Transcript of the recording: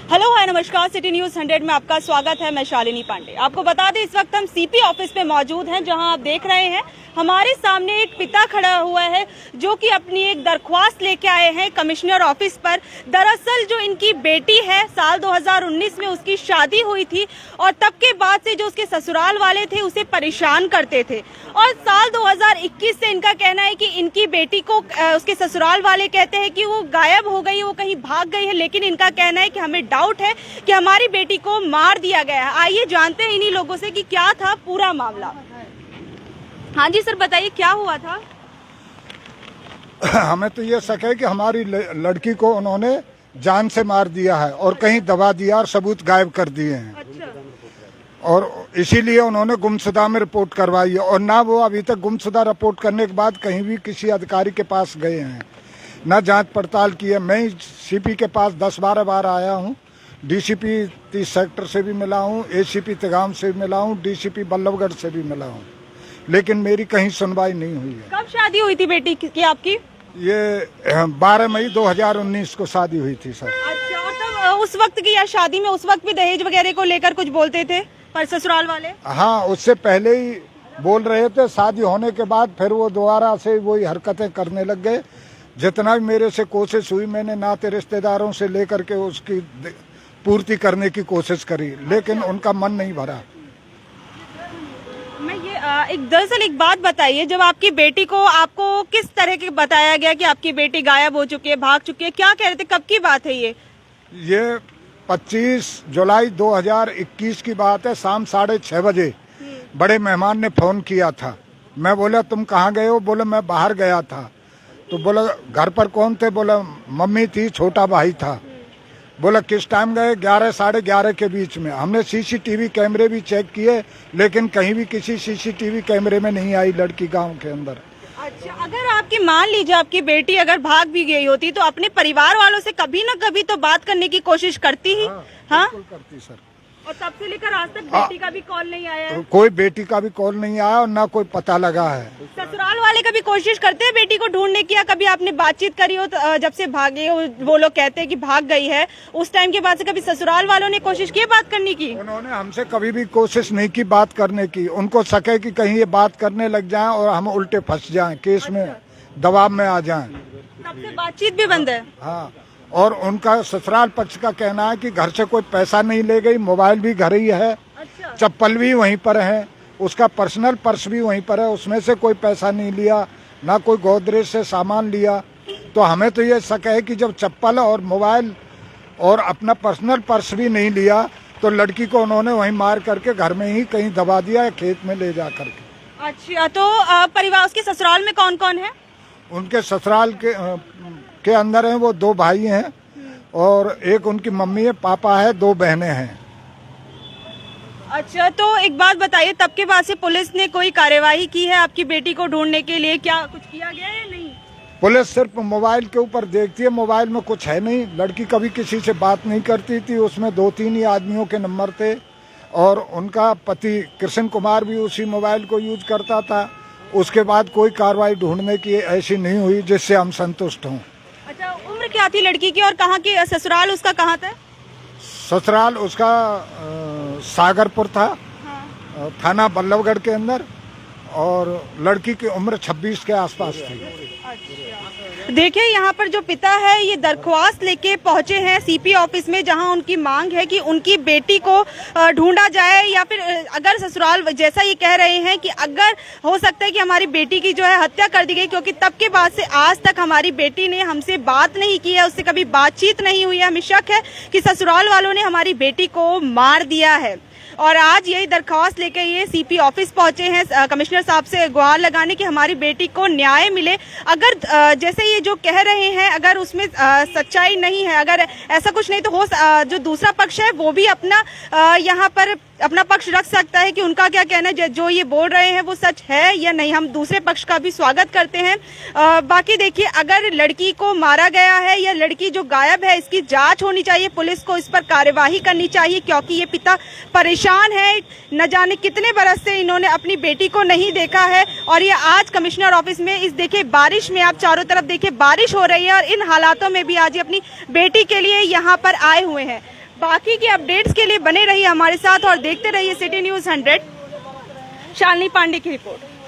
Hello hi नमस्कार, city news 100 में आपका स्वागत है। मैं शालिनी पांडे। आपको बता दें, इस वक्त हम सीपी ऑफिस में मौजूद हैं, जहां आप देख रहे हैं हमारे सामने एक पिता खड़ा हुआ है जो कि अपनी एक दरख्वास्त लेके आए हैं कमिश्नर ऑफिस पर। दरअसल जो इनकी बेटी है, साल 2019 में उसकी शादी हुई थी और तब के बाद से जो उसके ससुराल वाले थे उसे परेशान करते थे और साल 2021 से इनका कहना है कि इनकी बेटी को उसके ससुराल वाले कहते हैं कि वो गायब हो गई, वो कहीं भाग गई है। लेकिन इनका कहना है कि हमें डाउट है कि हमारी बेटी को मार दिया गया है। आइए जानते हैं इन्हीं लोगों से कि क्या था पूरा मामला। हाँ जी सर, बताइए क्या हुआ था। हमें तो ये शक है कि हमारी लड़की को उन्होंने जान से मार दिया है और कहीं दबा दिया और सबूत गायब कर दिए हैं। अच्छा। और इसीलिए उन्होंने गुमशुदा में रिपोर्ट करवाई है और ना वो अभी तक गुमशुदा रिपोर्ट करने के बाद कहीं भी किसी अधिकारी के पास गए हैं, ना जांच पड़ताल की है। मैं सीपी के पास 10-12 बार आया हूँ, डीसीपी 30 सेक्टर से भी मिला हूँ, एसीपी तिगाम से भी मिला हूँ, डीसीपी बल्लभगढ़ से भी मिला हूँ, लेकिन मेरी कहीं सुनवाई नहीं हुई है। कब शादी हुई थी बेटी की आपकी? ये 12 मई 2019 को शादी हुई थी सर। अच्छा, और तब उस वक्त की या शादी में उस वक्त भी दहेज वगैरह को लेकर कुछ बोलते थे पर ससुराल वाले? हाँ, उससे पहले ही बोल रहे थे। शादी होने के बाद फिर वो दोबारा से वही हरकतें करने लग गए। जितना भी मेरे से कोशिश हुई, मैंने नाते रिश्तेदारों से लेकर के उसकी पूर्ति करने की कोशिश करी, लेकिन उनका मन नहीं भरा। मैं ये दरअसल एक बात बताइए, जब आपकी बेटी को आपको किस तरह के बताया गया कि आपकी बेटी गायब हो चुकी है, भाग चुकी है, क्या कह रहे थे, कब की बात है ये? ये 25 जुलाई 2021 की बात है। शाम 6:30 बजे बड़े मेहमान ने फोन किया था। मैं बोला तुम कहाँ गए हो? बोले मैं बाहर गया था। तो बोला घर पर कौन थे? बोला मम्मी थी, छोटा भाई था। बोला किस टाइम गए? 11-11:30 के बीच में। हमने सीसीटीवी कैमरे भी चेक किए, लेकिन कहीं भी किसी सीसीटीवी कैमरे में नहीं आई लड़की गांव के अंदर। अच्छा, अगर आपकी मान लीजिए आपकी बेटी अगर भाग भी गई होती तो अपने परिवार वालों से कभी न कभी तो बात करने की कोशिश करती ही? हाँ, बिल्कुल करती सर। और तब से लेकर आज तक बेटी का भी कॉल नहीं आया है? कोई बेटी का भी कॉल नहीं आया और ना कोई पता लगा है। ससुराल वाले कभी कोशिश करते हैं बेटी को ढूंढने की, या कभी आपने बातचीत करी हो जब से भागे हो? वो लोग कहते हैं कि भाग गई है, उस टाइम के बाद से कभी ससुराल वालों ने कोशिश की बात करने की? उन्होंने हमसे कभी भी कोशिश नहीं की बात करने की। उनको शक है कि कहीं ये बात करने लग जाएं और हम उल्टे फंस जाएं, केस में दबाव में आ जाएं। तब से बातचीत भी बंद है? हाँ, और उनका ससुराल पक्ष का कहना है कि घर से कोई पैसा नहीं ले गई, मोबाइल भी घर ही है। अच्छा। चप्पल भी वहीं पर है, उसका पर्सनल पर्स भी वहीं पर है, उसमें से कोई पैसा नहीं लिया, ना कोई गोदरेज से सामान लिया। तो हमें तो ये शक है कि जब चप्पल और मोबाइल और अपना पर्सनल पर्स भी नहीं लिया तो लड़की को उन्होंने वहीं मार करके घर में ही कहीं दबा दिया है, खेत में ले जा करके। अच्छा, तो परिवार उसके ससुराल में कौन कौन है? उनके ससुराल के अंदर हैं वो 2 भाई हैं और एक उनकी मम्मी है, पापा है, 2 बहनें हैं। अच्छा, तो एक बात बताइए, तब के बाद से पुलिस ने कोई कार्यवाही की है आपकी बेटी को ढूंढने के लिए? क्या कुछ किया गया है या नहीं? पुलिस सिर्फ मोबाइल के ऊपर देखती है, मोबाइल में कुछ है नहीं। लड़की कभी किसी से बात नहीं करती थी, उसमें 2-3 ही आदमियों के नंबर थे और उनका पति कृष्ण कुमार भी उसी मोबाइल को यूज करता था। उसके बाद कोई कार्रवाई ढूंढने की ऐसी नहीं हुई जिससे हम संतुष्ट हों। अच्छा, उम्र क्या थी लड़की की और कहाँ के ससुराल उसका कहाँ था? ससुराल उसका सागरपुर था। हाँ। थाना बल्लभगढ़ के अंदर, और लड़की की उम्र 26 के आसपास थी। अच्छा, देखिए यहाँ पर जो पिता है ये दरख्वास्त लेके पहुंचे हैं सीपी ऑफिस में, जहां उनकी मांग है कि उनकी बेटी को ढूंढा जाए, या फिर अगर ससुराल जैसा ये कह रहे हैं कि अगर हो सकता है कि हमारी बेटी की जो है हत्या कर दी गई, क्योंकि तब के बाद से आज तक हमारी बेटी ने हमसे बात नहीं की है, उससे कभी बातचीत नहीं हुई है। हमें शक है कि ससुराल वालों ने हमारी बेटी को मार दिया है और आज यही दरख्वास्त लेकर ये सीपी ऑफिस पहुंचे हैं कमिश्नर साहब से गुहार लगाने की हमारी बेटी को न्याय मिले। अगर जैसे ये जो कह रहे हैं अगर उसमें सच्चाई नहीं है, अगर ऐसा कुछ नहीं, तो हो जो दूसरा पक्ष है वो भी अपना यहाँ पर अपना पक्ष रख सकता है कि उनका क्या कहना है, जो ये बोल रहे हैं वो सच है या नहीं। हम दूसरे पक्ष का भी स्वागत करते हैं। बाकी देखिए, अगर लड़की को मारा गया है या लड़की जो गायब है, इसकी जांच होनी चाहिए, पुलिस को इस पर कार्यवाही करनी चाहिए, क्योंकि ये पिता परेशान है। न जाने कितने बरस से इन्होंने अपनी बेटी को नहीं देखा है और ये आज कमिश्नर ऑफिस में इस देखिए बारिश में, आप चारों तरफ देखिए बारिश हो रही है और इन हालातों में भी आज ये अपनी बेटी के लिए यहाँ पर आए हुए हैं। बाकी के अपडेट्स के लिए बने रहिए हमारे साथ और देखते रहिए सिटी न्यूज़ 100। शालिनी पांडे की रिपोर्ट।